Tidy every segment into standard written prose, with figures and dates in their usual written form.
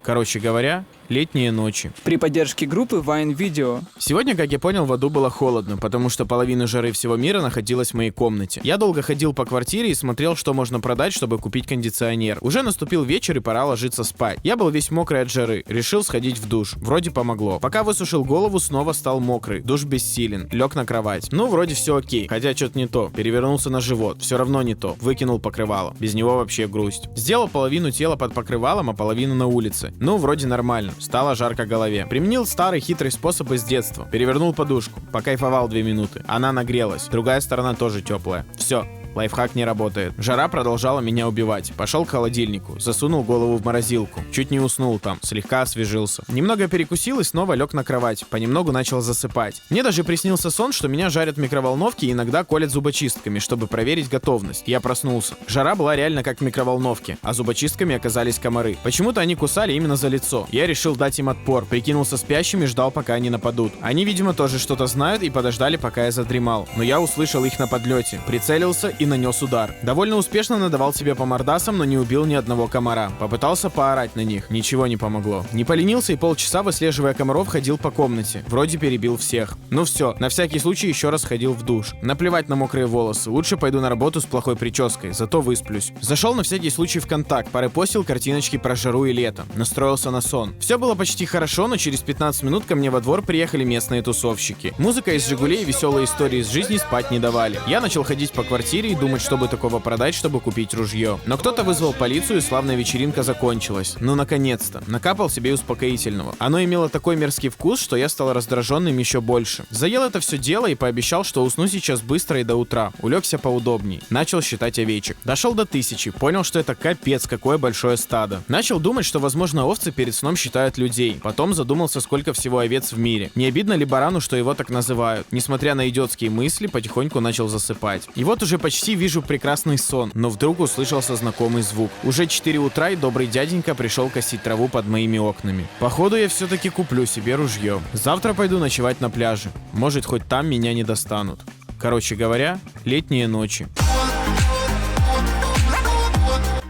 Короче говоря, летние ночи. При поддержке группы Vine Video. Сегодня, как я понял, в аду было холодно, потому что половина жары всего мира находилась в моей комнате. Я долго ходил по квартире и смотрел, что можно продать, чтобы купить кондиционер. Уже наступил вечер и пора ложиться спать. Я был весь мокрый от жары, решил сходить в душ. Вроде помогло. Пока высушил голову, снова стал мокрый. Душ бессилен. Лег на кровать. Ну, вроде все окей, хотя что-то не то. Перевернулся на живот. Все равно не то. Выкинул покрывало. Без него вообще грусть. Сделал половину тела под покрывалом, а половину на улице. Ну, вроде нормально. Стало жарко голове. Применил старый хитрый способ из детства. Перевернул подушку. Покайфовал 2 минуты. Она нагрелась. Другая сторона тоже теплая. Все. Лайфхак не работает. Жара продолжала меня убивать. Пошел к холодильнику, засунул голову в морозилку. Чуть не уснул там, слегка освежился. Немного перекусил и снова лег на кровать. Понемногу начал засыпать. Мне даже приснился сон, что меня жарят в микроволновке и иногда колят зубочистками, чтобы проверить готовность. Я проснулся. Жара была реально как в микроволновке, а зубочистками оказались комары. Почему-то они кусали именно за лицо. Я решил дать им отпор, прикинулся спящим и ждал, пока они нападут. Они, видимо, тоже что-то знают и подождали, пока я задремал. Но я услышал их на подлете, прицелился и нанес удар. Довольно успешно надавал себе по мордасам, но не убил ни одного комара. Попытался поорать на них, ничего не помогло. Не поленился и полчаса, выслеживая комаров, ходил по комнате. Вроде перебил всех. Ну все, на всякий случай еще раз ходил в душ. Наплевать на мокрые волосы, лучше пойду на работу с плохой прической, зато высплюсь. Зашел на всякий случай в контакт, порепостил картиночки про жару и лето. Настроился на сон. Все было почти хорошо, но через 15 минут ко мне во двор приехали местные тусовщики. Музыка из «Жигулей» и веселые истории из жизни спать не давали. Я начал ходить по квартире и думать, чтобы такого продать, чтобы купить ружье. Но кто-то вызвал полицию, и славная вечеринка закончилась. Ну, наконец-то. Накапал себе успокоительного. Оно имело такой мерзкий вкус, что я стал раздраженным еще больше. Заел это все дело и пообещал, что усну сейчас быстро и до утра. Улегся поудобней. Начал считать овечек. Дошел до 1000. Понял, что это капец, какое большое стадо. Начал думать, что, возможно, овцы перед сном считают людей. Потом задумался, сколько всего овец в мире. Не обидно ли барану, что его так называют? Несмотря на идиотские мысли, потихоньку начал засыпать. И вот уже почти вижу прекрасный сон, но вдруг услышался знакомый звук. Уже 4 утра, и добрый дяденька пришел косить траву под моими окнами. Походу, я все-таки куплю себе ружье. Завтра пойду ночевать на пляже. Может, хоть там меня не достанут. Короче говоря, летние ночи.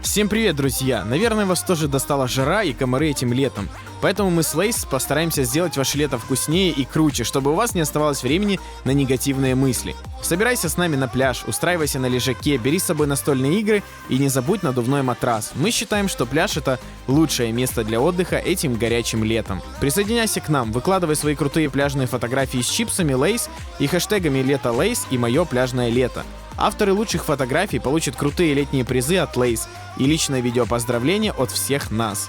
Всем привет, друзья! Наверное, вас тоже достала жара и комары этим летом. Поэтому мы с Лейс постараемся сделать ваше лето вкуснее и круче, чтобы у вас не оставалось времени на негативные мысли. Собирайся с нами на пляж, устраивайся на лежаке, бери с собой настольные игры и не забудь надувной матрас. Мы считаем, что пляж — это лучшее место для отдыха этим горячим летом. Присоединяйся к нам, выкладывай свои крутые пляжные фотографии с чипсами Лейс и хэштегами «Лето Лейс» и «Мое пляжное лето». Авторы лучших фотографий получат крутые летние призы от Лейс и личное видео поздравления от всех нас.